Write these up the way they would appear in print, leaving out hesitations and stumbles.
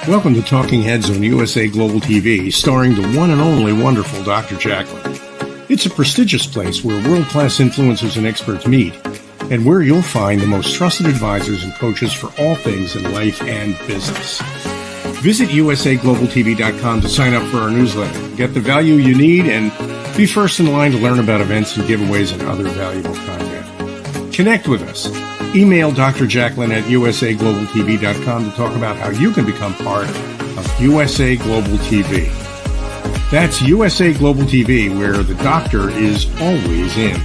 Welcome to Talking Heads on USA Global TV, starring the one and only wonderful Dr. JACALYN. It's a prestigious place where world-class influencers and experts meet, and where you'll find the most trusted advisors and coaches for all things in life and business. Visit usaglobaltv.com to sign up for our newsletter, get the value you need, and be first in line to learn about events and giveaways and other valuable content. Connect with us. Email Dr. JACALYN at usaglobaltv.com to talk about how you can become part of USA Global TV. That's USA Global TV, where the doctor is always in.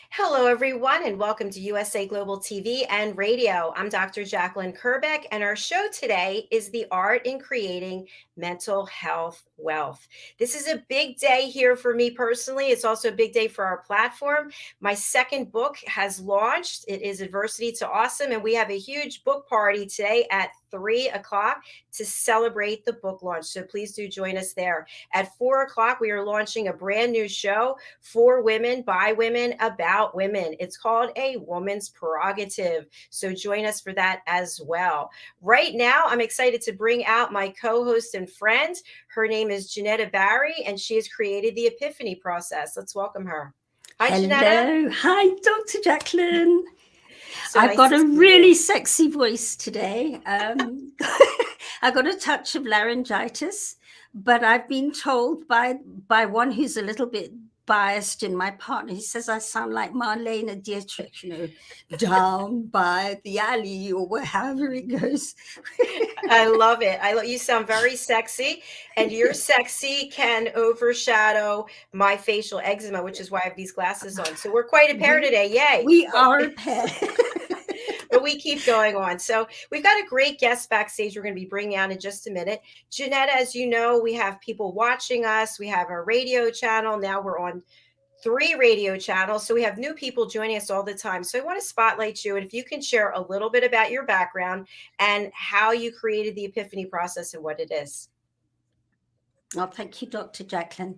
Hello, everyone, and welcome to USA Global TV and Radio. I'm Dr. JACALYN KERBECK, and our show today is The Art in Creating Mental Health Wealth. This is a big day here for me personally. It's also a big day for our platform. My second book has launched. It is Adversity to Awesome, and we have a huge book party today at 3 o'clock to celebrate the book launch. So please do join us there. At 4 o'clock, we are launching a brand new show for women, by women, about women. It's called A Woman's Prerogative. So join us for that as well. Right now, I'm excited to bring out my co-host and friend. Her name is JENETTA Barry, and she has created the Epiphany process. Let's welcome her. Hi, Hello. JENETTA. Hi, Dr. JACALYN. So I've nice got to a see you. really sexy voice today. I got a touch of laryngitis, but I've been told by one who's a little bit biased in my partner. He says I sound like Marlene Dietrich, down by the alley or however it goes. I love it. You sound very sexy, and your sexy can overshadow my facial eczema, which is why I have these glasses on. So we're quite a pair today. Yay. We are a pair. But we keep going on. So we've got a great guest backstage we're going to be bringing out in just a minute. JENETTA, as you know, we have people watching us. We have our radio channel. Now we're on 3 radio channels. So we have new people joining us all the time. So I want to spotlight you. And if you can share a little bit about your background and how you created the Epiphany process and what it is. Well, thank you, Dr. JACALYN.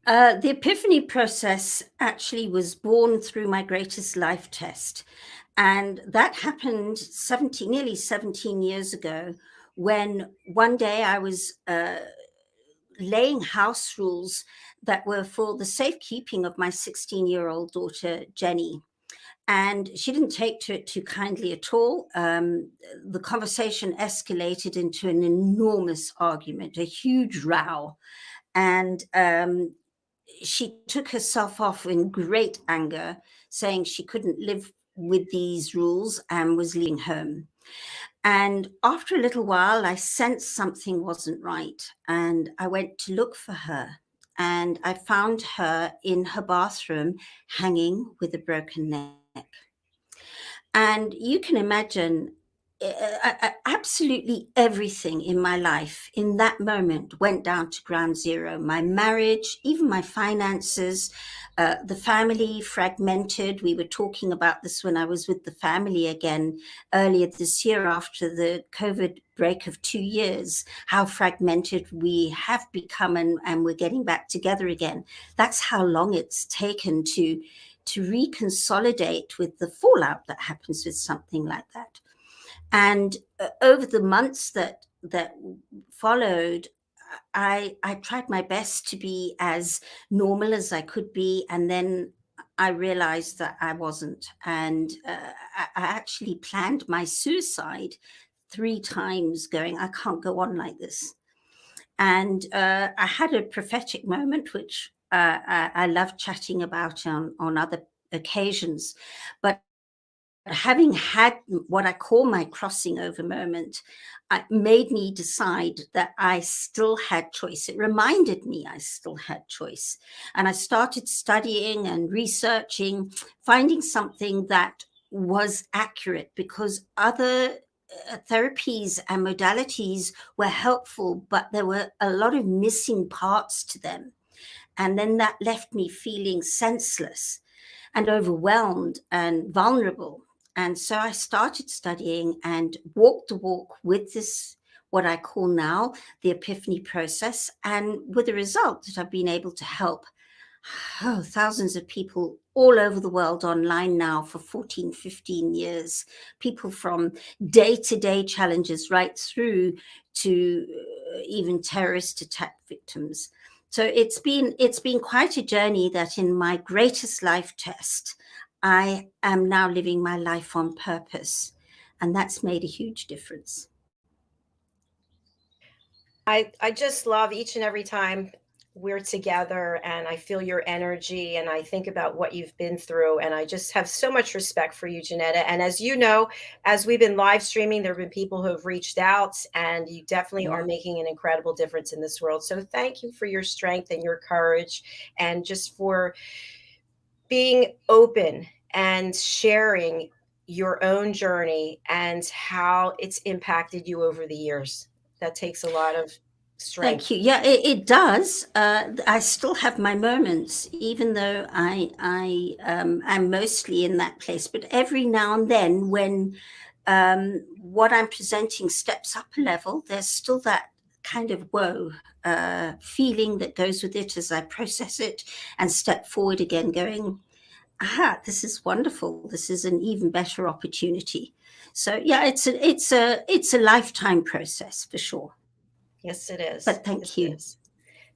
The Epiphany process actually was born through my greatest life test. And that happened nearly 17 years ago, when one day I was laying house rules that were for the safekeeping of my 16-year-old daughter, Jenny. And she didn't take to it too kindly at all. The conversation escalated into an enormous argument, a huge row. And she took herself off in great anger, saying she couldn't live with these rules and was leaving home. And after a little while, I sensed something wasn't right. And I went to look for her. And I found her in her bathroom, hanging with a broken neck. And you can imagine absolutely everything in my life in that moment went down to ground zero. My marriage, even my finances, the family fragmented. We were talking about this when I was with the family again earlier this year after the COVID break of 2 years, how fragmented we have become, and we're getting back together again. That's how long it's taken to reconsolidate with the fallout that happens with something like that. And over the months that followed, I tried my best to be as normal as I could be. And then I realized that I wasn't. And I actually planned my suicide 3 times, going, I can't go on like this. And I had a prophetic moment, which I love chatting about on other occasions. But having had what I call my crossing over moment, it made me decide that I still had choice. It reminded me I still had choice. And I started studying and researching, finding something that was accurate, because other therapies and modalities were helpful, but there were a lot of missing parts to them. And then that left me feeling senseless and overwhelmed and vulnerable. And so I started studying and walked the walk with this, what I call now the Epiphany process. And with the result that I've been able to help thousands of people all over the world online now for 14, 15 years. People from day-to-day challenges right through to even terrorist attack victims. So it's been quite a journey that in my greatest life test, I am now living my life on purpose. And that's made a huge difference. I just love each and every time we're together, and I feel your energy, and I think about what you've been through, and I just have so much respect for you, JENETTA. And as you know, as we've been live streaming, there have been people who have reached out, and you definitely are making an incredible difference in this world. So thank you for your strength and your courage, and just for being open and sharing your own journey and how it's impacted you over the years. That takes a lot of strength. Thank you. Yeah, it does. I still have my moments, even though I'm mostly in that place. But every now and then, when what I'm presenting steps up a level, there's still that kind of whoa feeling that goes with it as I process it and step forward again, going, aha, this is wonderful. This is an even better opportunity. So yeah, it's a lifetime process for sure. Yes, it is. But thank Yes, you. it is.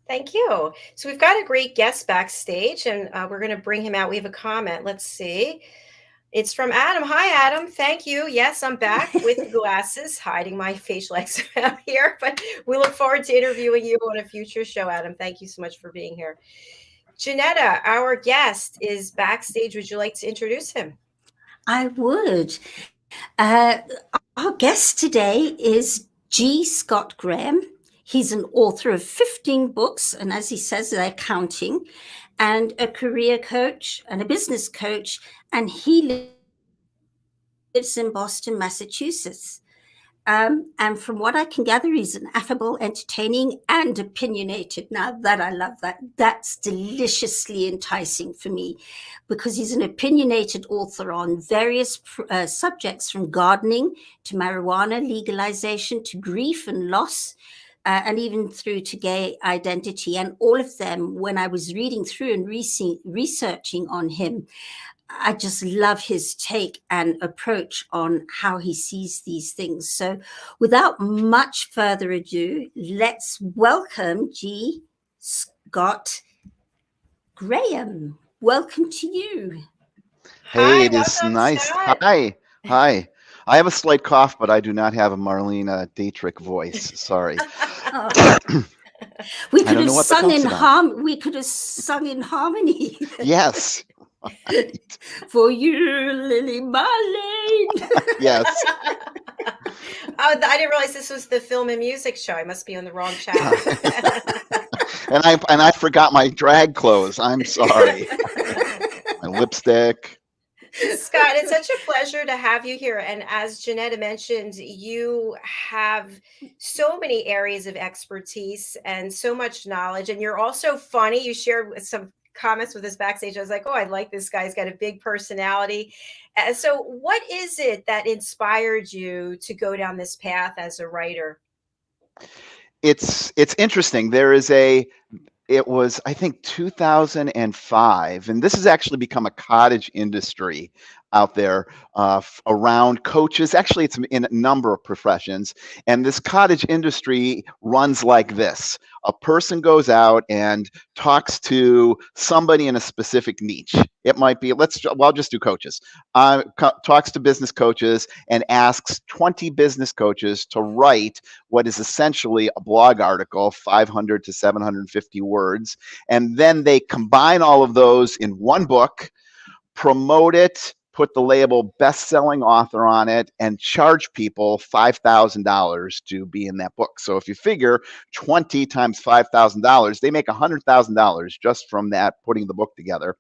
Thank you. So we've got a great guest backstage, and we're going to bring him out. We have a comment. Let's see. It's from Adam. Hi, Adam. Thank you. Yes, I'm back with glasses, hiding my facial expression here. But we look forward to interviewing you on a future show, Adam. Thank you so much for being here. JENETTA, our guest, is backstage. Would you like to introduce him? I would. Our guest today is G. Scott Graham. He's an author of 15 books, and as he says, they're counting, and a career coach and a business coach, and he lives in Boston, Massachusetts. And from what I can gather, he's an affable, entertaining, and opinionated. Now that I love that, that's deliciously enticing for me, because he's an opinionated author on various subjects, from gardening to marijuana legalization to grief and loss, and even through to gay identity. And all of them, when I was reading through and researching on him, I just love his take and approach on how he sees these things. So without much further ado, let's welcome G. Scott Graham. Welcome to you. Hey, Hi, it is welcome, nice. Scott. Hi. I have a slight cough, but I do not have a Marlene Dietrich voice. Sorry. We I could don't have know what the sung in cough's about. We could have sung in harmony. Yes. Right. For you, Lily Marlene. Yes. Oh, I didn't realize this was the film and music show. I must be on the wrong channel. And I forgot my drag clothes. I'm sorry. My lipstick. Scott, it's such a pleasure to have you here. And as JENETTA mentioned, you have so many areas of expertise and so much knowledge. And you're also funny. You shared some comments with us backstage. I was like, oh, I like this guy. He's got a big personality. So what is it that inspired you to go down this path as a writer? It's interesting. It was, I think, 2005, and this has actually become a cottage industry out there around coaches. Actually, it's in a number of professions, and this cottage industry runs like this. A person goes out and talks to somebody in a specific niche. It might be, I'll just do coaches. Talks to business coaches and asks 20 business coaches to write what is essentially a blog article, 500 to 750 words. And then they combine all of those in one book, promote it, put the label best-selling author on it, and charge people $5,000 to be in that book. So if you figure 20 times $5,000, they make $100,000 just from that, putting the book together.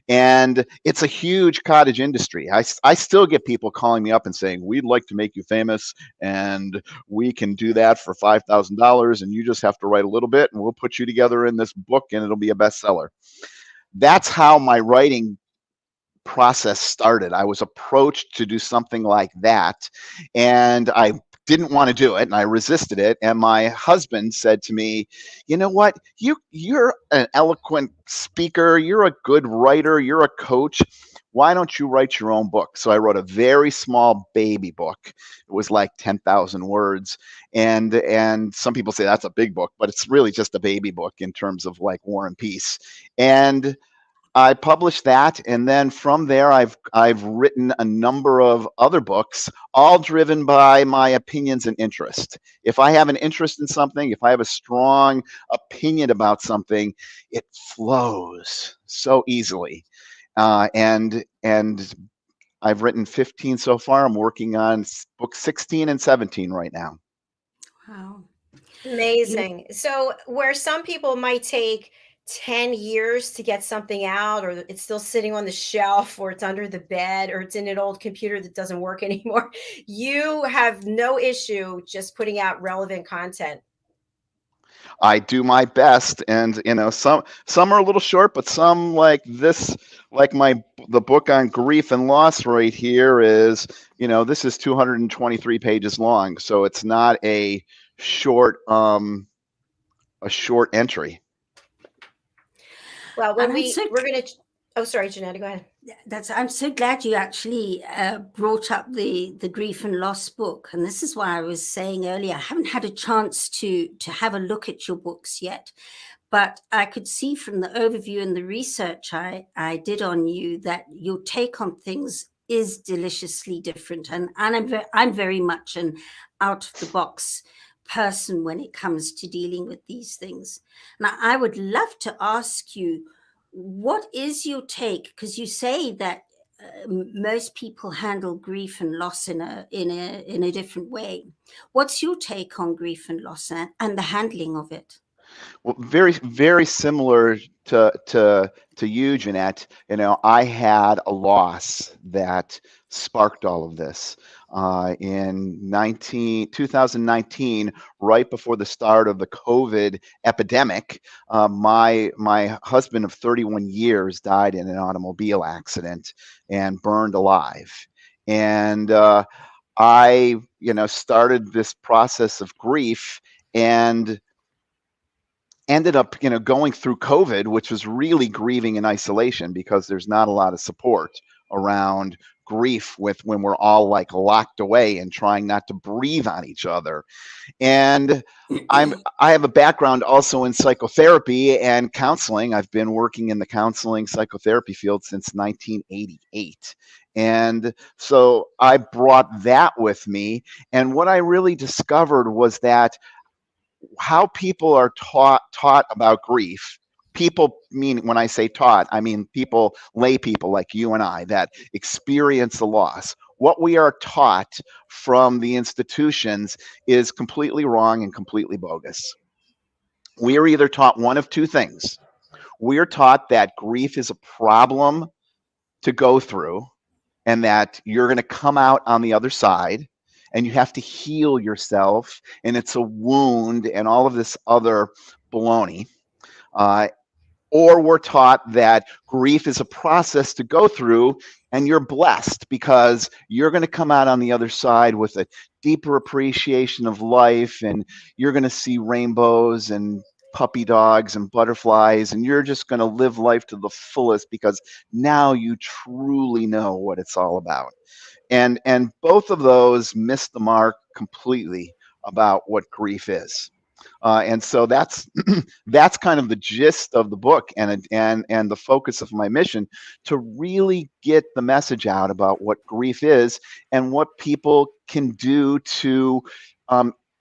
And it's a huge cottage industry. I still get people calling me up and saying, we'd like to make you famous, and we can do that for $5,000, and you just have to write a little bit, and we'll put you together in this book, and it'll be a bestseller. That's how my writing process started. I was approached to do something like that, and I didn't want to do it, and I resisted it. And my husband said to me, "You know what? You're an eloquent speaker. You're a good writer. You're a coach. Why don't you write your own book?" So I wrote a very small baby book. It was like 10,000 words, and some people say that's a big book, but it's really just a baby book in terms of like War and Peace. And I published that, and then from there, I've written a number of other books, all driven by my opinions and interest. If I have an interest in something, if I have a strong opinion about something, it flows so easily. And I've written 15 so far. I'm working on book 16 and 17 right now. Wow. Amazing. So where some people might take 10 years to get something out, or it's still sitting on the shelf, or it's under the bed, or it's in an old computer that doesn't work anymore, you have no issue just putting out relevant content. I do my best, and some are a little short, but some like this, like the book on grief and loss right here is, this is 223 pages long, so it's not a short entry. Well, when we're going to, oh, sorry, Jenetta, go ahead. I'm so glad you actually brought up the grief and loss book. And this is why I was saying earlier, I haven't had a chance to have a look at your books yet, but I could see from the overview and the research I did on you that your take on things is deliciously different. And I'm very much an out of the box person when it comes to dealing with these things. Now, I would love to ask you, what is your take? Because you say that most people handle grief and loss in a different way. What's your take on grief and loss and the handling of it? Well, very, very similar to you, Jeanette. I had a loss that sparked all of this. In 2019, right before the start of the COVID epidemic, my husband of 31 years died in an automobile accident and burned alive. And I, started this process of grief and ended up, going through COVID, which was really grieving in isolation because there's not a lot of support around grief when we're all like locked away and trying not to breathe on each other. And I have a background also in psychotherapy and counseling. I've been working in the counseling psychotherapy field since 1988. And so I brought that with me. And what I really discovered was that how people are taught about grief. People, mean when I say taught, I mean people, lay people like you and I that experience the loss. What we are taught from the institutions is completely wrong and completely bogus. We are either taught one of two things. We are taught that grief is a problem to go through and that you're going to come out on the other side and you have to heal yourself, and it's a wound and all of this other baloney. Or we're taught that grief is a process to go through, and you're blessed because you're going to come out on the other side with a deeper appreciation of life, and you're going to see rainbows and puppy dogs and butterflies, and you're just going to live life to the fullest because now you truly know what it's all about. And both of those miss the mark completely about what grief is. And so that's that's kind of the gist of the book and the focus of my mission, to really get the message out about what grief is and what people can do to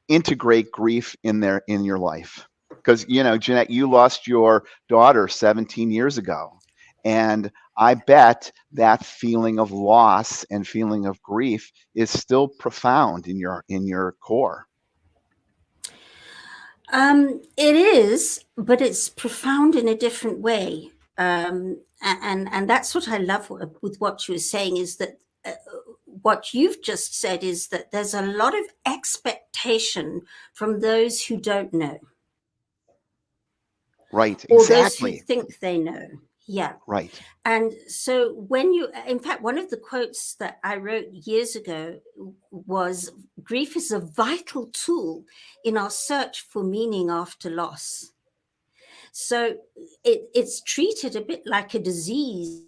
integrate grief in your life. Because, Jeanette, you lost your daughter 17 years ago. And I bet that feeling of loss and feeling of grief is still profound in your core. It is, but it's profound in a different way. And that's what I love with what you were saying, is that what you've just said is that there's a lot of expectation from those who don't know. Right, Or exactly. those who think they know. Yeah. Right. And so in fact, one of the quotes that I wrote years ago was, grief is a vital tool in our search for meaning after loss. So it's treated a bit like a disease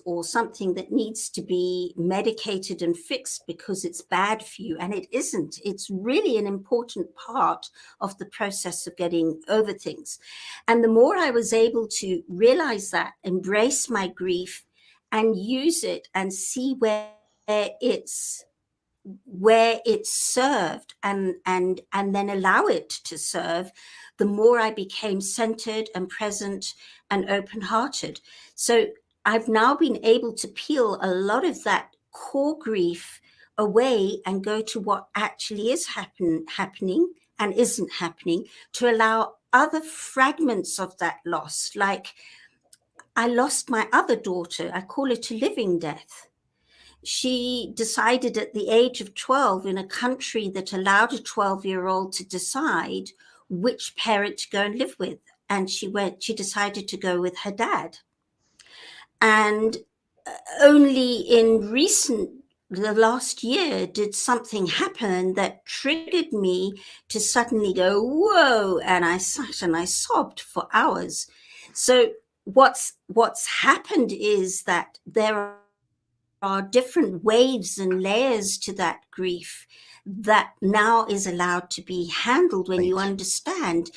or something that needs to be medicated and fixed because it's bad for you. And it isn't. It's really an important part of the process of getting over things. And the more I was able to realize that, embrace my grief and use it and see it's where it's served, and then allow it to serve, the more I became centered and present and open-hearted. So I've now been able to peel a lot of that core grief away and go to what actually is happening and isn't happening, to allow other fragments of that loss. Like, I lost my other daughter. I call it a living death. She decided at the age of 12, in a country that allowed a 12-year-old to decide which parent to go and live with. And she decided to go with her dad. And only in the last year, did something happen that triggered me to suddenly go, whoa, and I sat and I sobbed for hours. So what's happened is that there are different waves and layers to that grief that now is allowed to be handled when you understand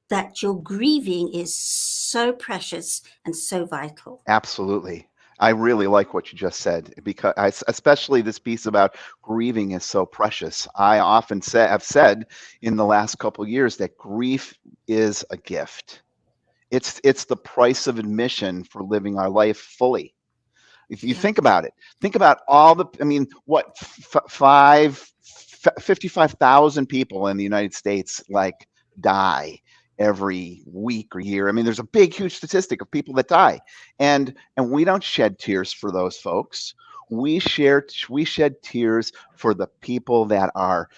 that your grieving is so precious and so vital. Absolutely. I really like what you just said, because especially this piece about grieving is so precious. I often have said in the last couple of years that grief is a gift. It's the price of admission for living our life fully. If you think about it, think about all the, I mean, what, 55,000 people in the United States like die every week or year. I mean, there's a big, huge statistic of people that die, and we don't shed tears for those folks. We shed tears for the people that are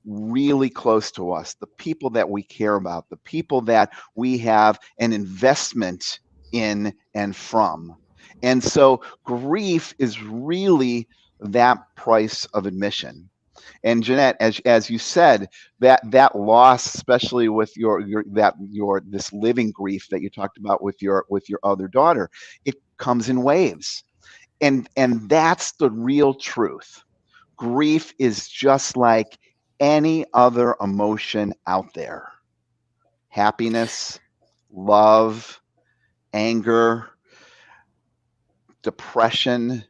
really close to us, the people that we care about, the people that we have an investment in and from. And so grief is really that price of admission. And Jeanette, as you said, that loss, especially with this living grief that you talked about with your other daughter, it comes in waves. And that's the real truth. Grief is just like any other emotion out there. Happiness, love, anger, depression,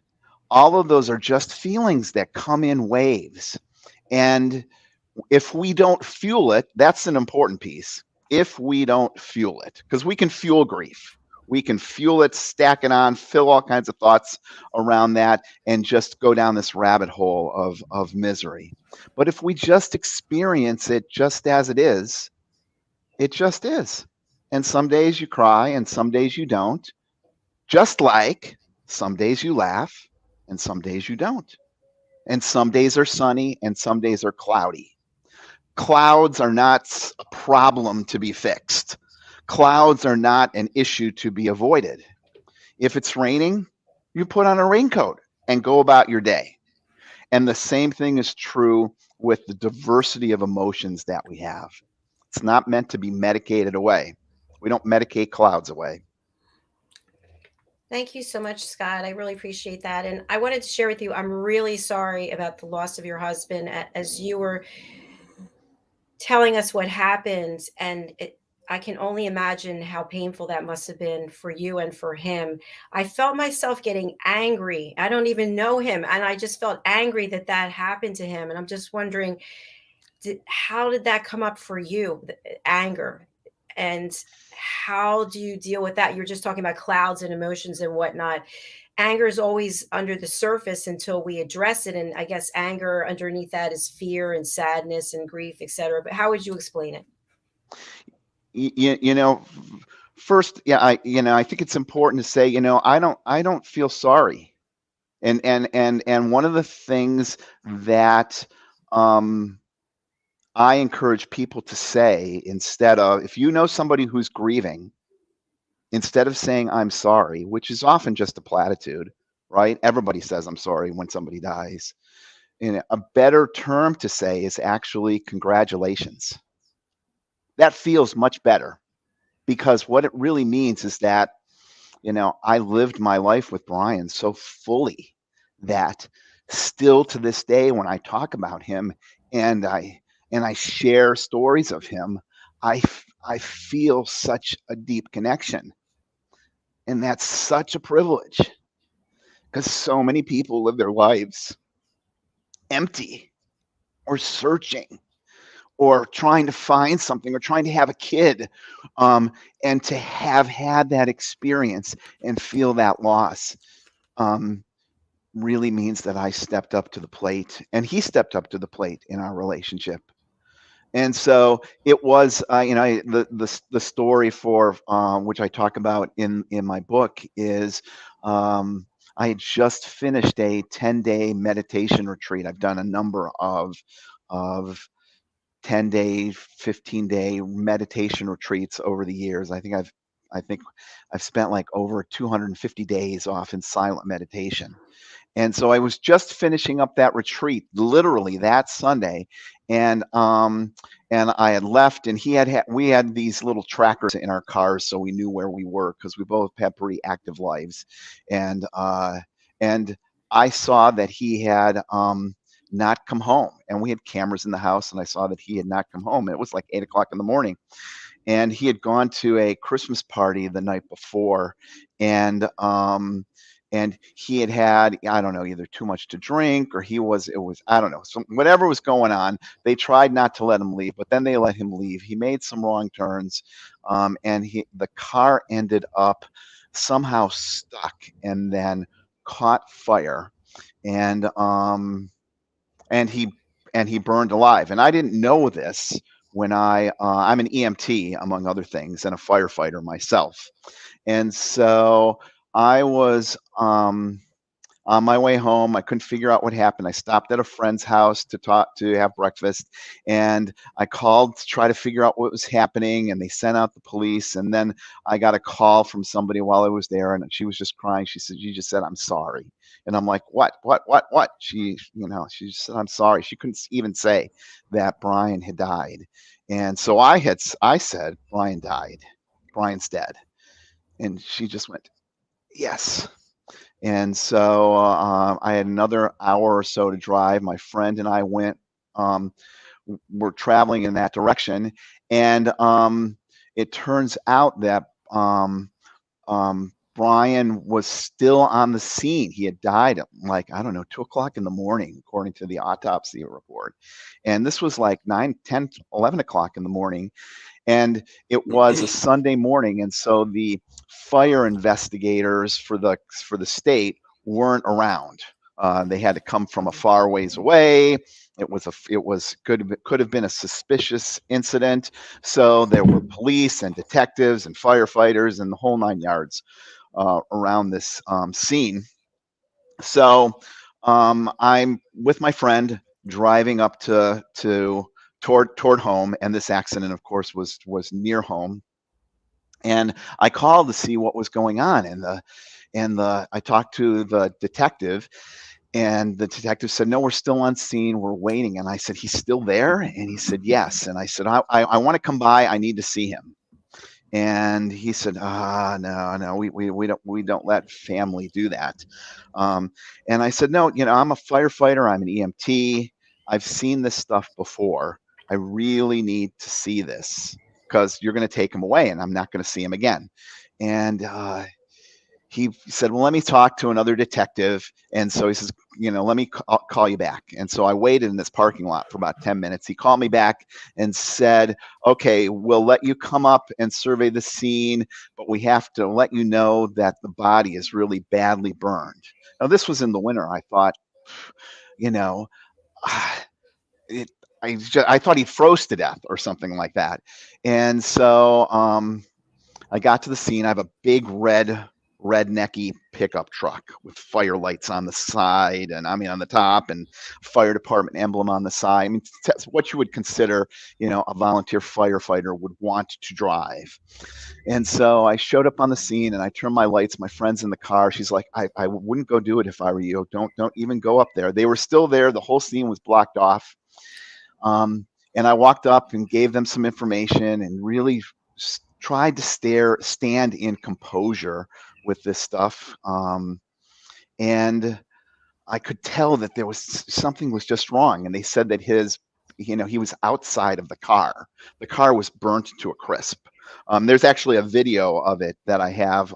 all of those are just feelings that come in waves. And if we don't fuel it, that's an important piece. If we don't fuel it, because we can fuel grief. We can fuel it, stack it on, fill all kinds of thoughts around that, and just go down this rabbit hole of misery. But if we just experience it just as it just is. And some days you cry and some days you don't. Just like some days you laugh and some days you don't. And some days are sunny and some days are cloudy. Clouds are not a problem to be fixed. Clouds are not an issue to be avoided. If it's raining, you put on a raincoat and go about your day. And the same thing is true with the diversity of emotions that we have. It's not meant to be medicated away. We don't medicate clouds away. Thank you so much, Scott. I really appreciate that. And I wanted to share with you, I'm really sorry about the loss of your husband. As you were telling us what happened, and I can only imagine how painful that must have been for you and for him. I felt myself getting angry. I don't even know him. And I just felt angry that that happened to him. And I'm just wondering, how did that come up for you, anger? And how do you deal with that? You're just talking about clouds and emotions and whatnot. Anger is always under the surface until we address it. And I guess anger underneath that is fear and sadness and grief, etc. But how would you explain it? You know, first, yeah, I think it's important to say, I don't feel sorry. And one of the things that I encourage people to say, instead of, if you know somebody who's grieving, instead of saying I'm sorry, which is often just a platitude, right? Everybody says I'm sorry when somebody dies. And a better term to say is actually congratulations. That feels much better, because what it really means is that, I lived my life with Brian so fully that still to this day, when I talk about him and I share stories of him, I feel such a deep connection. And that's such a privilege, because so many people live their lives empty or searching or trying to find something or trying to have a kid, and to have had that experience and feel that loss, really means that I stepped up to the plate and he stepped up to the plate in our relationship. And so it was, the story for, which I talk about in my book is, I had just finished a 10-day meditation retreat. I've done a number of 10-day, 15-day meditation retreats over the years. I think I've spent like over 250 days off in silent meditation. And so I was just finishing up that retreat literally that Sunday, and I had left, and we had these little trackers in our cars so we knew where we were, because we both had pretty active lives. And I saw that he had not come home, and we had cameras in the house, and I saw that he had not come home. It was like 8 o'clock in the morning, and he had gone to a Christmas party the night before, and he had, I don't know, either too much to drink, or I don't know, whatever was going on. They tried not to let him leave, but then they let him leave. He made some wrong turns, and the car ended up somehow stuck and then caught fire, and he burned alive. And I didn't know this when I'm an EMT, among other things, and a firefighter myself. And so I was on my way home. I couldn't figure out what happened. I stopped at a friend's house to have breakfast, and I called to try to figure out what was happening, and they sent out the police. And then I got a call from somebody while I was there, and she was just crying. She said, "You just said I'm sorry." And I'm like, "What? She just said I'm sorry." She couldn't even say that Brian had died. And so I said, "Brian died. Brian's dead." And she just went, "Yes." And so I had another hour or so to drive. My friend and I were traveling in that direction. And it turns out that Brian was still on the scene. He had died at, like, I don't know, 2 o'clock in the morning, according to the autopsy report. And this was like 9, 10, 11 o'clock in the morning. And it was a Sunday morning, and so the fire investigators for the state weren't around. They had to come from a far ways away. Could have been a suspicious incident, so there were police and detectives and firefighters and the whole 9 yards around this scene. So I'm with my friend driving up toward home, and this accident, of course, was near home. And I called to see what was going on, and I talked to the detective, and the detective said, "No, we're still on scene. We're waiting." And I said, "He's still there?" And he said, "Yes." And I said, I want to come by. I need to see him." And he said, no, we don't let family do that. And I said, "No, I'm a firefighter. I'm an EMT. I've seen this stuff before. I really need to see this, because you're going to take him away and I'm not going to see him again." And he said, "Well, let me talk to another detective." And so he says, "Let me call you back." And so I waited in this parking lot for about 10 minutes. He called me back and said, "Okay, we'll let you come up and survey the scene, but we have to let you know that the body is really badly burned." Now, this was in the winter. I thought, I thought he froze to death or something like that. And so I got to the scene. I have a big red rednecky pickup truck with fire lights on the side, and I mean on the top, and fire department emblem on the side. I mean, that's what you would consider, a volunteer firefighter would want to drive. And so I showed up on the scene and I turned my lights. My friend's in the car. She's like, I wouldn't go do it if I were you. Don't even go up there. They were still there. The whole scene was blocked off. And I walked up and gave them some information and really tried to stand in composure with this stuff. And I could tell that there was something was just wrong. And they said that he was outside of the car. The car was burnt to a crisp. There's actually a video of it that I have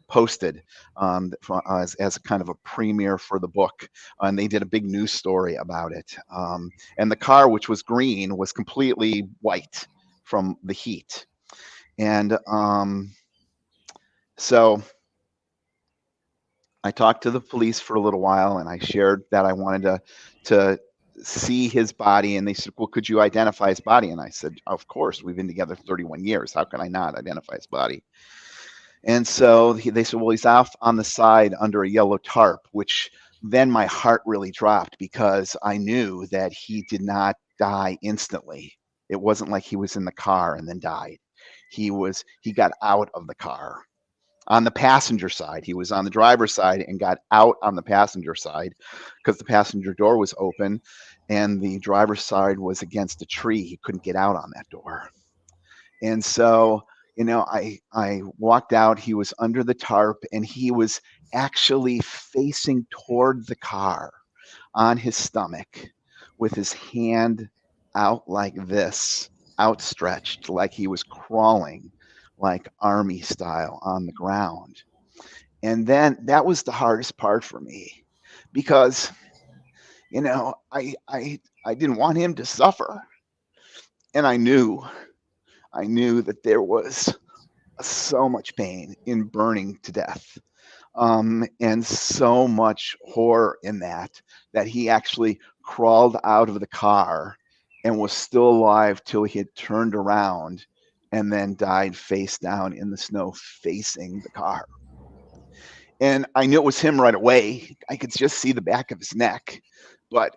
posted as a kind of a premiere for the book. And they did a big news story about it. And the car, which was green, was completely white from the heat. And so I talked to the police for a little while, and I shared that I wanted to see his body, and they said, well, could you identify his body? And I said, of course, we've been together 31 years. How can I not identify his body? And so they said, well, he's off on the side under a yellow tarp, which then my heart really dropped, because I knew that he did not die instantly. It wasn't like he was in the car and then died. He got out of the car. On the passenger side, he was on the driver's side and got out on the passenger side because the passenger door was open and the driver's side was against a tree. He couldn't get out on that door. And so, I walked out. He was under the tarp and he was actually facing toward the car on his stomach with his hand out like this, outstretched, like he was crawling, like army style on the ground. And then that was the hardest part for me, because, I didn't want him to suffer. And I knew that there was so much pain in burning to death, and so much horror in that he actually crawled out of the car and was still alive till he had turned around and then died face down in the snow facing the car. And I knew it was him right away. I could just see the back of his neck.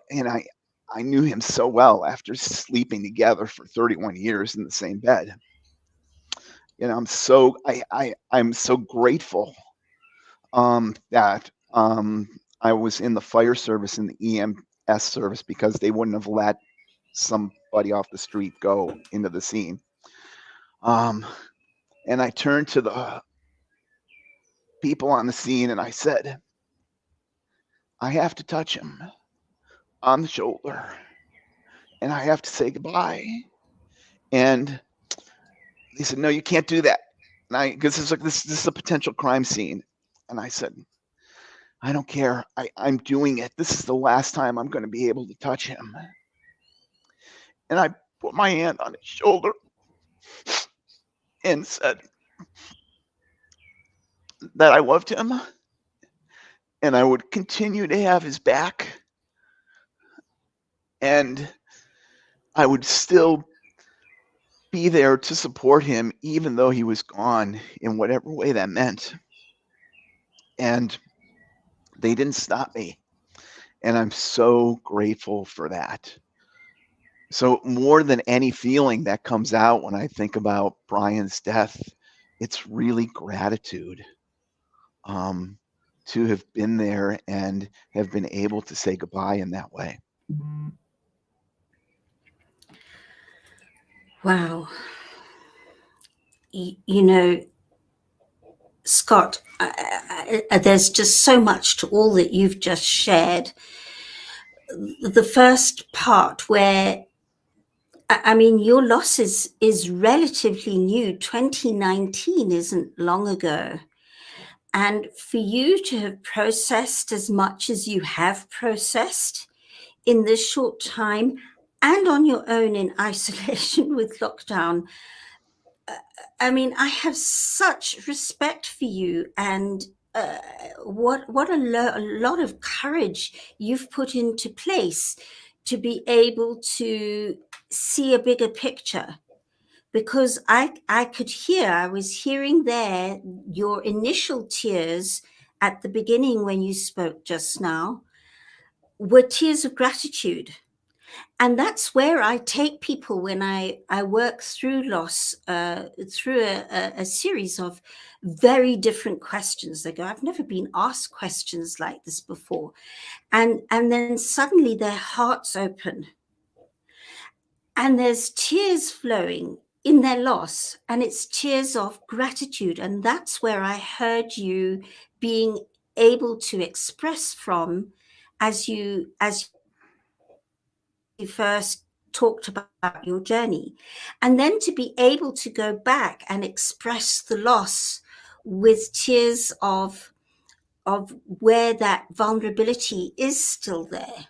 And I knew him so well after sleeping together for 31 years in the same bed. I'm so grateful that I was in the fire service and the EMS service, because they wouldn't have let somebody off the street go into the scene. And I turned to the people on the scene and I said, I have to touch him on the shoulder and I have to say goodbye. And they said, no, you can't do that. And because this is a potential crime scene. And I said, I don't care. I'm doing it. This is the last time I'm going to be able to touch him. And I put my hand on his shoulder and said that I loved him and I would continue to have his back, and I would still be there to support him even though he was gone, in whatever way that meant. And they didn't stop me, and I'm so grateful for that. So more than any feeling that comes out when I think about Brian's death, it's really gratitude to have been there and have been able to say goodbye in that way. Wow. Scott, there's just so much to all that you've just shared. The first part where, your loss is relatively new. 2019 isn't long ago. And for you to have processed as much as you have processed in this short time and on your own in isolation with lockdown, I have such respect for you, and what a lot of courage you've put into place to be able to see a bigger picture, because I could hear, I was hearing there your initial tears at the beginning when you spoke just now were tears of gratitude. And that's where I take people when I work through loss, through a series of very different questions. They go, I've never been asked questions like this before. And then suddenly their hearts open and there's tears flowing in their loss, and it's tears of gratitude. And that's where I heard you being able to express from as you first talked about your journey, and then to be able to go back and express the loss with tears of where that vulnerability is still there.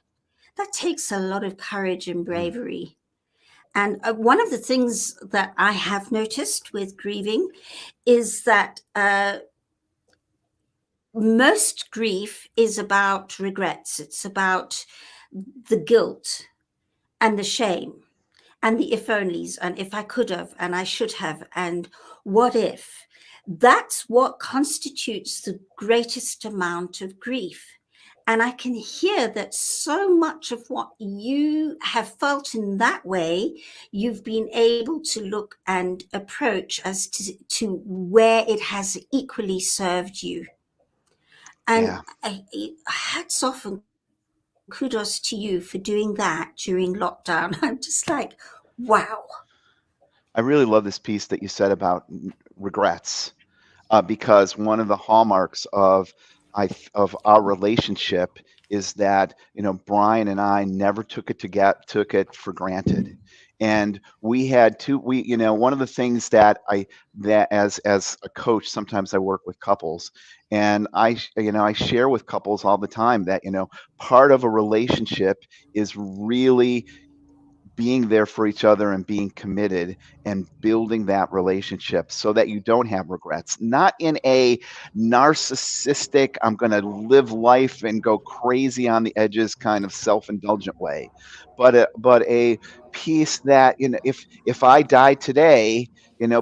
That takes a lot of courage and bravery. And one of the things that I have noticed with grieving is that most grief is about regrets. It's about the guilt and the shame and the if onlys, and if I could have, and I should have, and what if. That's what constitutes the greatest amount of grief. And I can hear that so much of what you have felt in that way, you've been able to look and approach as to where it has equally served you. And hats off and kudos to you for doing that during lockdown. I'm just like, wow. I really love this piece that you said about regrets, because one of the hallmarks of our relationship is that, Brian and I never took it for granted. And we had one of the things that as a coach, sometimes I work with couples, and I share with couples all the time that, part of a relationship is really being there for each other and being committed and building that relationship so that you don't have regrets, not in a narcissistic, I'm going to live life and go crazy on the edges kind of self-indulgent way, but a piece that, if I die today,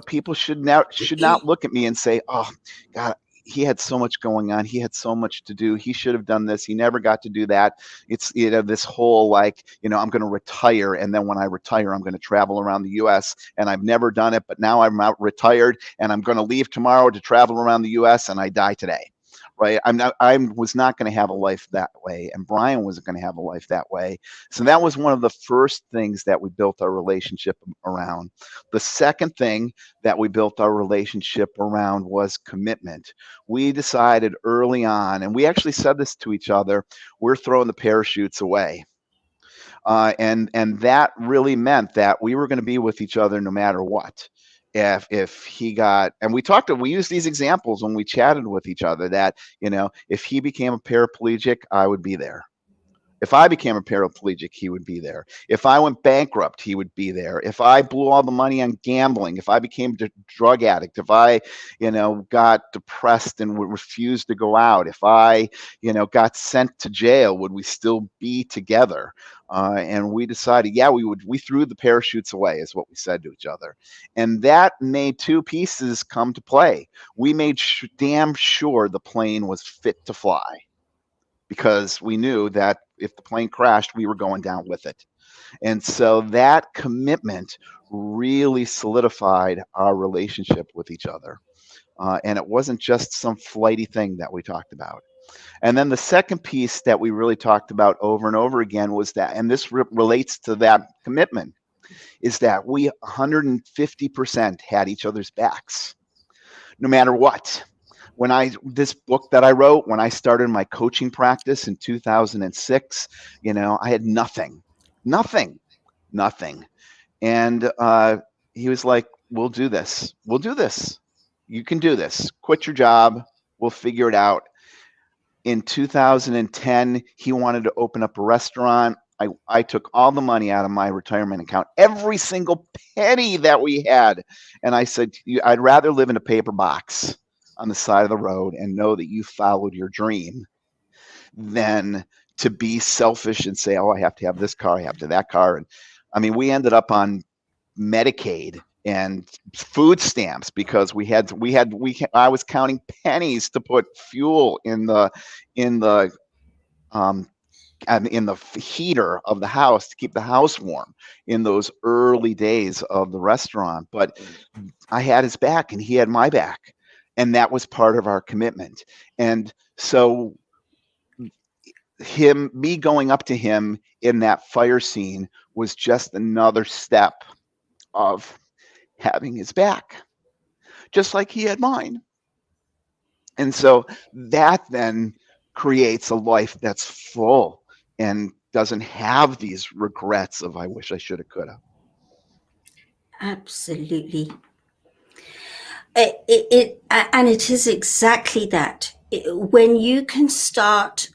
people should not look at me and say, oh God, he had so much going on. He had so much to do. He should have done this. He never got to do that. It's, this whole I'm going to retire. And then when I retire, I'm going to travel around the US, and I've never done it, but now I'm out retired and I'm going to leave tomorrow to travel around the US, and I die today. Right. I was not going to have a life that way. And Brian wasn't going to have a life that way. So that was one of the first things that we built our relationship around. The second thing that we built our relationship around was commitment. We decided early on, and we actually said this to each other, we're throwing the parachutes away. And that really meant that we were going to be with each other no matter what. If he got, and we used these examples when we chatted with each other, that, if he became a paraplegic, I would be there. If I became a paraplegic, he would be there. If I went bankrupt, he would be there. If I blew all the money on gambling, if I became a drug addict, if I, got depressed and would refuse to go out, if I, got sent to jail, would we still be together? And we decided, we threw the parachutes away, is what we said to each other. And that made two pieces come to play. We made damn sure the plane was fit to fly, because we knew that if the plane crashed, we were going down with it. And so that commitment really solidified our relationship with each other. And it wasn't just some flighty thing that we talked about. And then the second piece that we really talked about over and over again was that, and this relates to that commitment, is that we 150% had each other's backs, no matter what. This book that I wrote, when I started my coaching practice in 2006, I had nothing. And he was like, we'll do this. You can do this. Quit your job. We'll figure it out. In 2010, he wanted to open up a restaurant. I took all the money out of my retirement account, every single penny that we had. And I said, I'd rather live in a paper box on the side of the road and know that you followed your dream than to be selfish and say, oh, I have to have this car, I have to have that car. And I mean, we ended up on Medicaid and food stamps, because I was counting pennies to put fuel in the um, in the heater of the house to keep the house warm in those early days of the restaurant. But I had his back and he had my back, and that was part of our commitment. And so me going up to him in that fire scene was just another step of having his back, just like he had mine. And so that then creates a life that's full and doesn't have these regrets of I wish I should have, could have. Absolutely. And it is exactly that. When you can start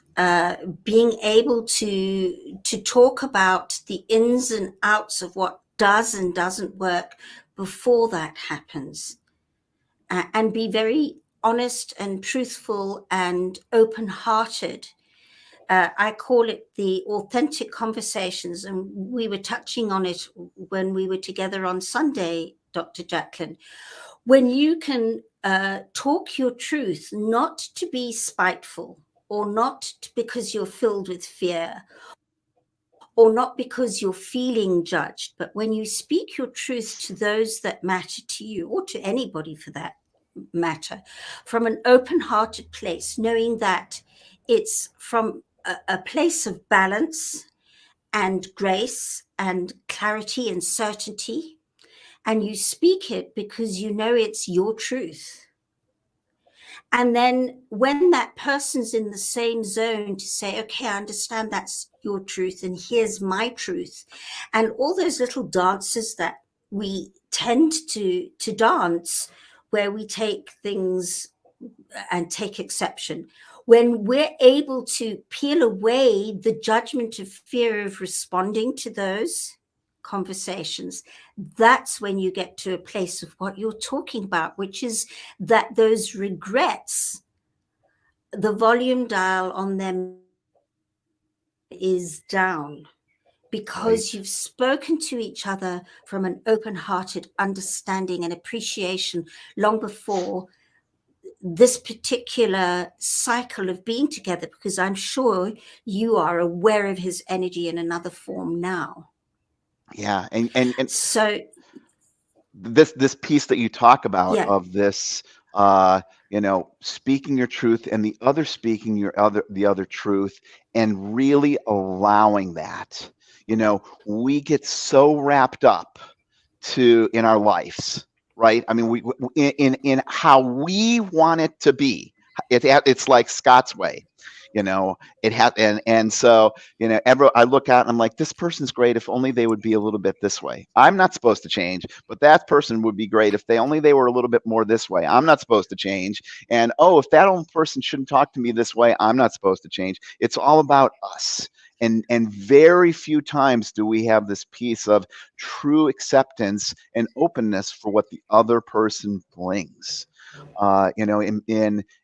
being able to talk about the ins and outs of what does and doesn't work before that happens, and be very honest and truthful and open-hearted. I call it the authentic conversations, and we were touching on it when we were together on Sunday, Dr. JACALYN. When you can talk your truth, not to be spiteful, or not because you're filled with fear, or not because you're feeling judged, but when you speak your truth to those that matter to you, or to anybody for that matter, from an open-hearted place, knowing that it's from a place of balance and grace and clarity and certainty, and you speak it because you know it's your truth. And then when that person's in the same zone to say, okay, I understand that's your truth and here's my truth, and all those little dances that we tend to dance, where we take things and take exception, when we're able to peel away the judgment of fear of responding to those conversations, that's when you get to a place of what you're talking about, which is that those regrets, the volume dial on them is down, because you've spoken to each other from an open-hearted understanding and appreciation long before this particular cycle of being together, because I'm sure you are aware of his energy in another form now. Yeah. And so this piece that you talk about, yeah, of this, speaking your truth and the other speaking the other truth, and really allowing that, we get so wrapped up in our lives, right? I mean, we in how we want it to be. It's like Scott's way, it has, and so I look out and I'm like, this person's great if only they would be a little bit this way. I'm not supposed to change, but that person would be great if they were a little bit more this way. I'm not supposed to change, and if that old person shouldn't talk to me this way, I'm not supposed to change. It's all about us. And very few times do we have this piece of true acceptance and openness for what the other person brings.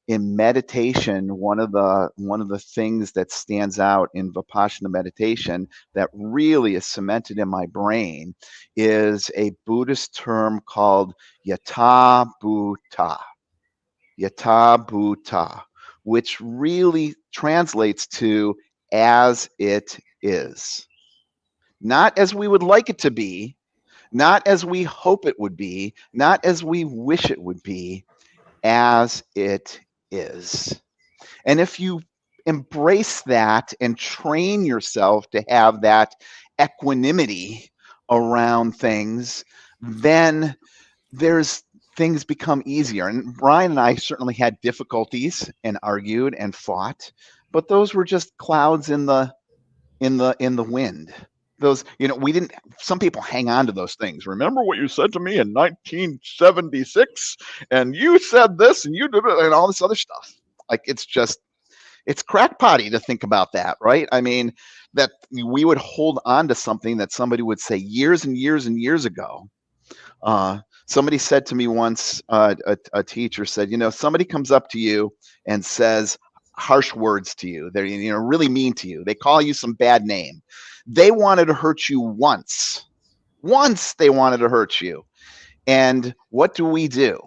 In meditation, one of the things that stands out in Vipassana meditation that really is cemented in my brain is a Buddhist term called yatha bhuta. Yatha bhuta, which really translates to as it is. Not as we would like it to be, not as we hope it would be, not as we wish it would be, as it is. And if you embrace that and train yourself to have that equanimity around things, then things become easier. And Brian and I certainly had difficulties and argued and fought, but those were just clouds in the wind. Those, some people hang on to those things. Remember what you said to me in 1976, and you said this and you did it, and all this other stuff. Like, it's crackpotty to think about that, right? I mean, that we would hold on to something that somebody would say years and years and years ago. Somebody said to me once, a teacher said, somebody comes up to you and says harsh words to you. They're, really mean to you. They call you some bad name. They wanted to hurt you once. Once they wanted to hurt you. And what do we do?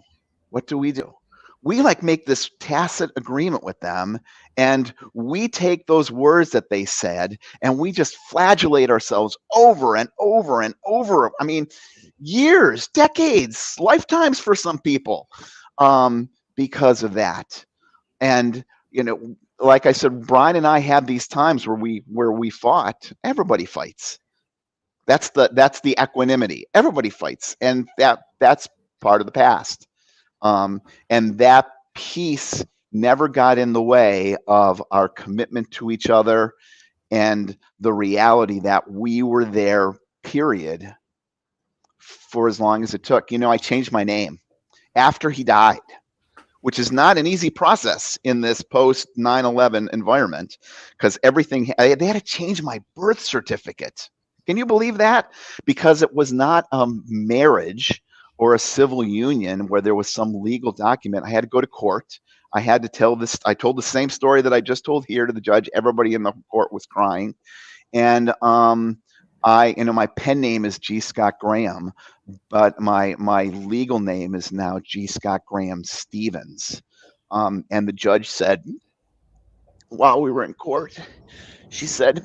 What do we do? We like make this tacit agreement with them, and we take those words that they said and we just flagellate ourselves over and over and over. I mean, years, decades, lifetimes for some people, because of that. And like I said, Brian and I had these times where we fought. Everybody fights. That's the equanimity. Everybody fights, and that's part of the past. And that peace never got in the way of our commitment to each other and the reality that we were there, period, for as long as it took. I changed my name after he died, which is not an easy process in this post 9/11 environment, because they had to change my birth certificate. Can you believe that? Because it was not a marriage or a civil union where there was some legal document. I had to go to court. I had to tell this. I told the same story that I just told here to the judge. Everybody in the court was crying. And my pen name is G. Scott Graham, but my legal name is now G. Scott Graham Stevens. And the judge said, while we were in court, she said,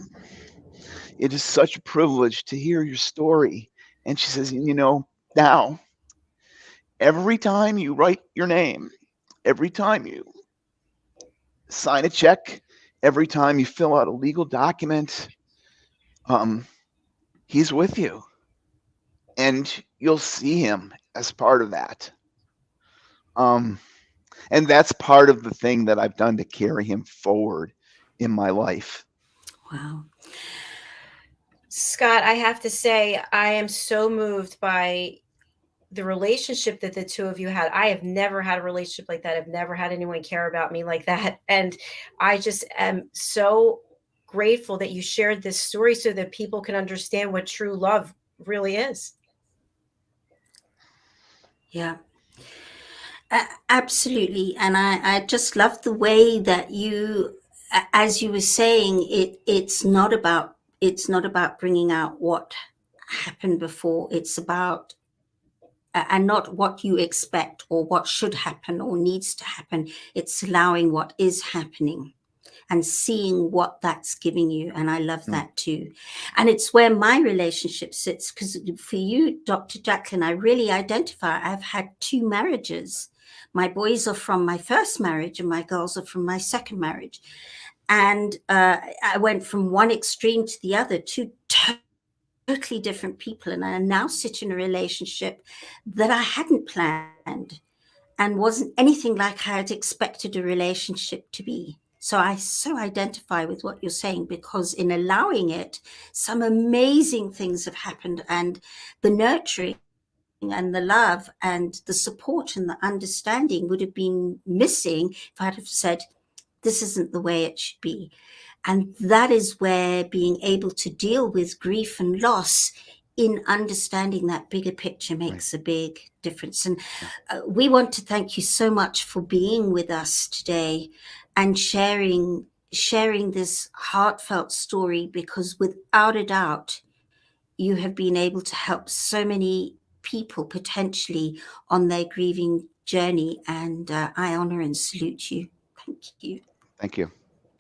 "It is such a privilege to hear your story." And she says, now, every time you write your name, every time you sign a check, every time you fill out a legal document, he's with you. And you'll see him as part of that. And that's part of the thing that I've done to carry him forward in my life. Wow. Scott, I have to say, I am so moved by the relationship that the two of you had. I have never had a relationship like that. I've never had anyone care about me like that. And I just am so grateful that you shared this story so that people can understand what true love really is. Yeah. Absolutely. And I just love the way that you, as you were saying, it's not about bringing out what happened before. It's about, and not what you expect or what should happen or needs to happen. It's allowing what is happening and seeing what that's giving you. And I love that too. And it's where my relationship sits, because for you, Dr. JACALYN, I really identify. I've had 2 marriages. My boys are from my first marriage and my girls are from my second marriage. And I went from one extreme to the other, 2 totally different people. And I now sit in a relationship that I hadn't planned and wasn't anything like I had expected a relationship to be. So I so identify with what you're saying, because in allowing it, some amazing things have happened, and the nurturing and the love and the support and the understanding would have been missing if I'd have said, this isn't the way it should be. And that is where being able to deal with grief and loss in understanding that bigger picture makes a big difference. And we want to thank you so much for being with us today and sharing this heartfelt story, because without a doubt, you have been able to help so many people potentially on their grieving journey. And I honor and salute you. Thank you. Thank you.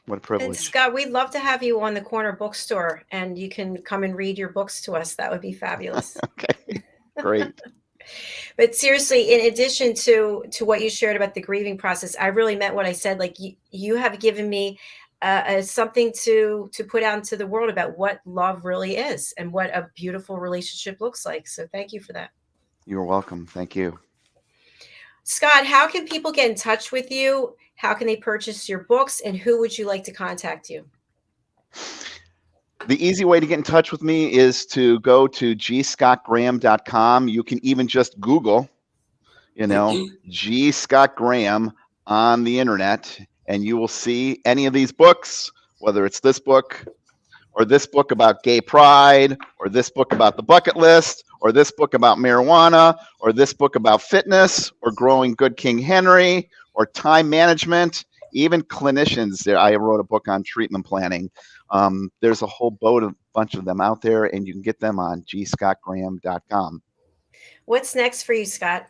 What a privilege. And Scott, we'd love to have you on the corner bookstore, and you can come and read your books to us. That would be fabulous. Okay, great. But seriously, in addition to what you shared about the grieving process, I really meant what I said. Like, you have given me something to put out into the world about what love really is and what a beautiful relationship looks like. So thank you for that. You're welcome. Thank you. Scott, how can people get in touch with you? How can they purchase your books, and who would you like to contact you? The easy way to get in touch with me is to go to gscottgraham.com. You can even just Google, G. Scott Graham on the internet, and you will see any of these books, whether it's this book or this book about gay pride, or this book about the bucket list, or this book about marijuana, or this book about fitness, or growing good King Henry, or time management, even clinicians. I wrote a book on treatment planning. There's a whole bunch of them out there, and you can get them on gscottgraham.com. What's next for you, Scott?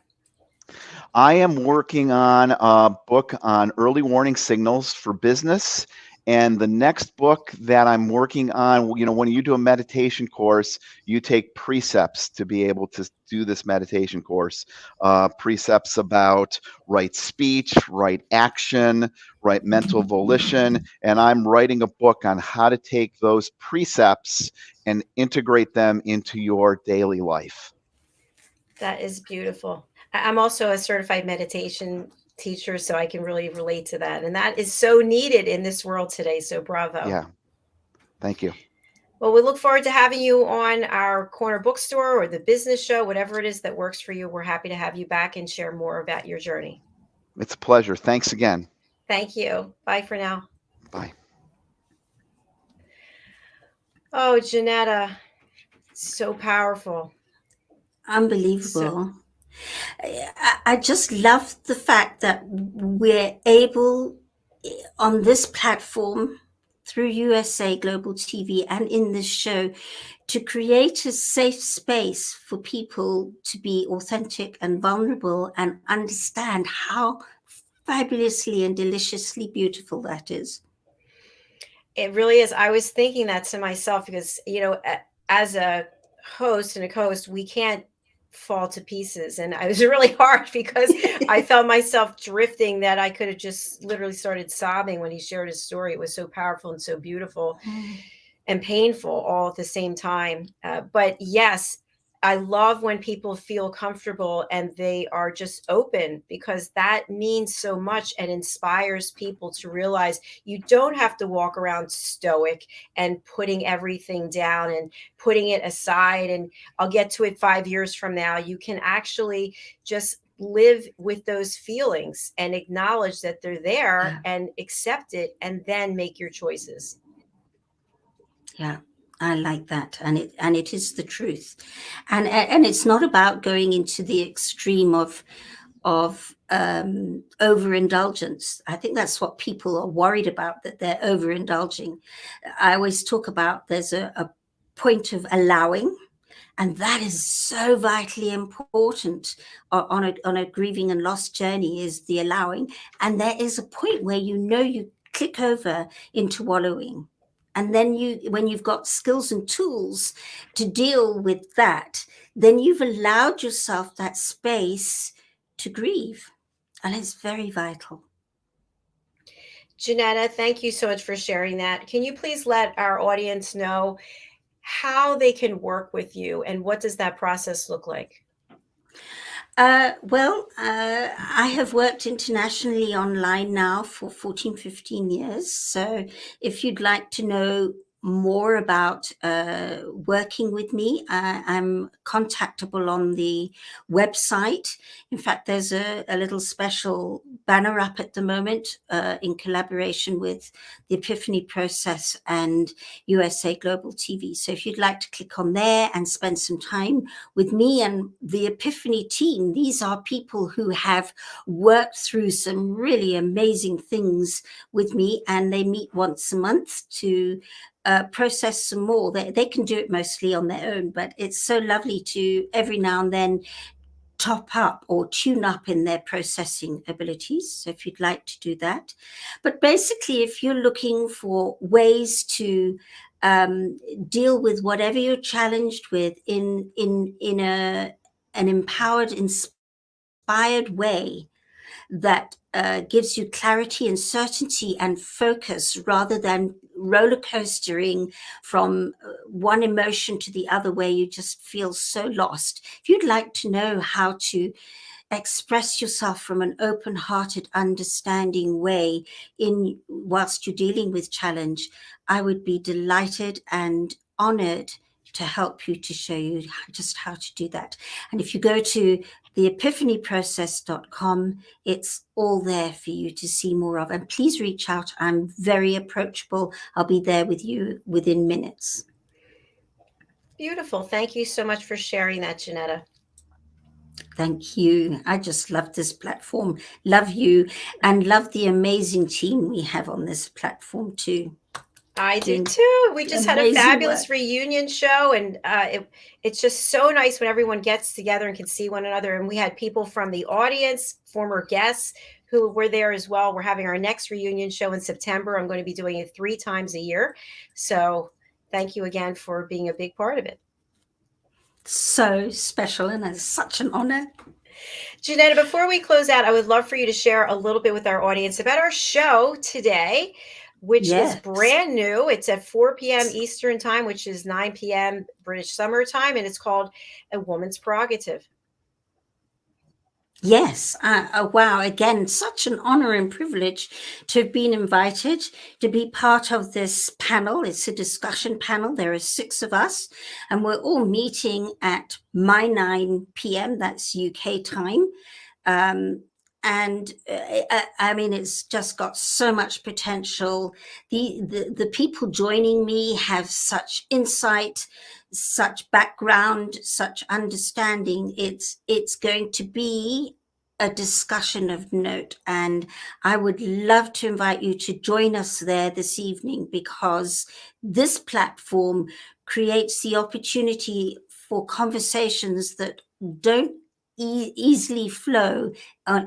I am working on a book on early warning signals for business. And the next book that I'm working on, you know, when you do a meditation course, you take precepts to be able to do this meditation course. Precepts about right speech, right action, right mental volition. And I'm writing a book on how to take those precepts and integrate them into your daily life. That is beautiful. I'm also a certified meditation teacher, so I can really relate to that. And that is so needed in this world today. So bravo. Yeah. Thank you. Well, we look forward to having you on our corner bookstore or the business show, whatever it is that works for you. We're happy to have you back and share more about your journey. It's a pleasure. Thanks again. Thank you. Bye for now. Bye. Oh, JENETTA, so powerful. Unbelievable. I just love the fact that we're able on this platform through USA Global TV and in this show to create a safe space for people to be authentic and vulnerable and understand how fabulously and deliciously beautiful that is. It really is. I was thinking that to myself because, you know, as a host and a co-host, we can't fall to pieces. And it was really hard because I felt myself drifting that I could have just literally started sobbing when he shared his story. It was so powerful and so beautiful and painful all at the same time. But yes, I love when people feel comfortable and they are just open, because that means so much and inspires people to realize you don't have to walk around stoic and putting everything down and putting it aside. And I'll get to it 5 years from now. You can actually just live with those feelings and acknowledge that they're there and accept it and then make your choices. Yeah, I like that, and it is the truth, and it's not about going into the extreme of overindulgence. I think that's what people are worried about, that they're overindulging. I always talk about there's a point of allowing, and that is so vitally important on a grieving and loss journey, is the allowing. And there is a point where you click over into wallowing. And then when you've got skills and tools to deal with that, then you've allowed yourself that space to grieve. And it's very vital. JENETTA, thank you so much for sharing that. Can you please let our audience know how they can work with you and what does that process look like? I have worked internationally online now for 14, 15 years. So if you'd like to know more about working with me, I'm contactable on the website. In fact, there's a little special banner up at the moment in collaboration with the Epiphany Process and USA Global TV. So if you'd like to click on there and spend some time with me and the Epiphany team, these are people who have worked through some really amazing things with me, and they meet once a month to process some more. They can do it mostly on their own, but it's so lovely to every now and then top up or tune up in their processing abilities. So if you'd like to do that. But basically, if you're looking for ways to deal with whatever you're challenged with in an empowered, inspired way that gives you clarity and certainty and focus, rather than roller coastering from one emotion to the other where you just feel so lost. If you'd like to know how to express yourself from an open-hearted, understanding way whilst you're dealing with challenge, I would be delighted and honored to help you, to show you just how to do that. And if you go to theepiphanyprocess.com, it's all there for you to see more of. And please reach out. I'm very approachable. I'll be there with you within minutes. Beautiful. Thank you so much for sharing that, JENETTA. Thank you. I just love this platform. Love you, and love the amazing team we have on this platform too. I do doing too. We just had a amazing fabulous work. reunion show, and it's just so nice when everyone gets together and can see one another. And we had people from the audience, former guests who were there as well. We're having our next reunion show in September. I'm going to be doing it 3 times a year. So thank you again for being a big part of it. So special, and it's such an honor. JENETTA, before we close out, I would love for you to share a little bit with our audience about our show today, which is Yes. brand new. It's at 4 p.m. Eastern time, which is 9 p.m. British Summer Time, and it's called A Woman's Prerogative. Yes. Wow. Again, such an honor and privilege to have been invited to be part of this panel. It's a discussion panel. There are 6 of us, and we're all meeting at 9 p.m. That's UK time. And I mean, it's just got so much potential. The people joining me have such insight, such background, such understanding. It's going to be a discussion of note, and I would love to invite you to join us there this evening, because this platform creates the opportunity for conversations that don't easily flow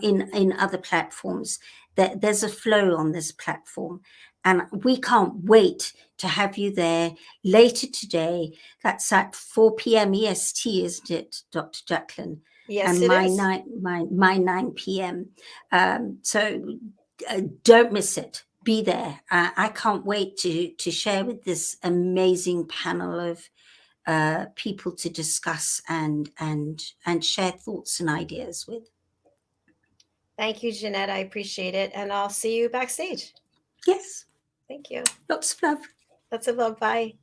in other platforms. There's a flow on this platform, and we can't wait to have you there later today. That's at 4 p.m. EST, isn't it, Dr. JACALYN? Yes, And it my is. 9 p.m. So don't miss it. Be there. I can't wait to share with this amazing panel of people to discuss and share thoughts and ideas with. Thank you, JENETTA. I appreciate it. And I'll see you backstage. Yes. Thank you. Lots of love. Lots of love. Bye.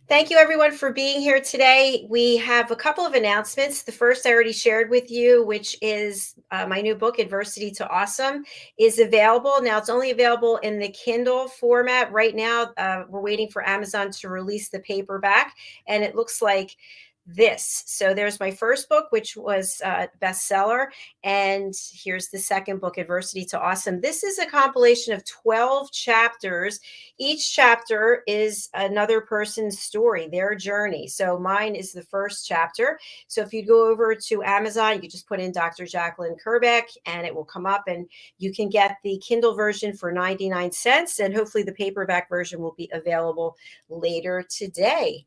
Thank you, everyone, for being here today. We have a couple of announcements. The first I already shared with you, which is my new book, Adversity to Awesome, is available. Now, it's only available in the Kindle format right now. We're waiting for Amazon to release the paperback, and it looks like this. So there's my first book, which was a bestseller. And here's the second book, Adversity to Awesome. This is a compilation of 12 chapters. Each chapter is another person's story, their journey. So mine is the first chapter. So if you go over to Amazon, you just put in Dr. JACALYN KERBECK, and it will come up, and you can get the Kindle version for 99 cents. And hopefully the paperback version will be available later today.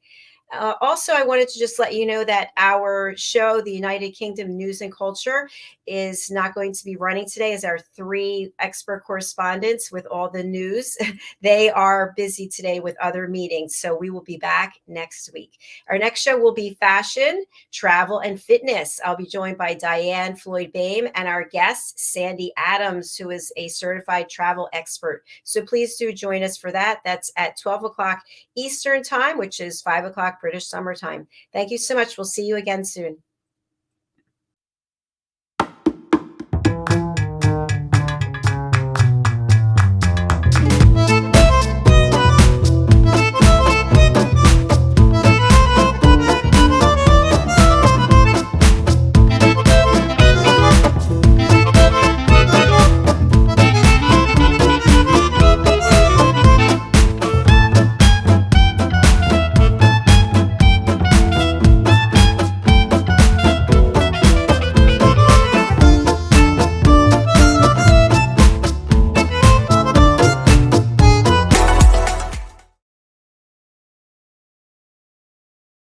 Also, I wanted to just let you know that our show, the United Kingdom News and Culture, is not going to be running today as our 3 expert correspondents with all the news. They are busy today with other meetings, so we will be back next week. Our next show will be fashion, travel, and fitness. I'll be joined by Diane Floyd-Bame and our guest, Sandy Adams, who is a certified travel expert. So please do join us for that. That's at 12 o'clock Eastern time, which is 5 o'clock British Summer Time. Thank you so much. We'll see you again soon.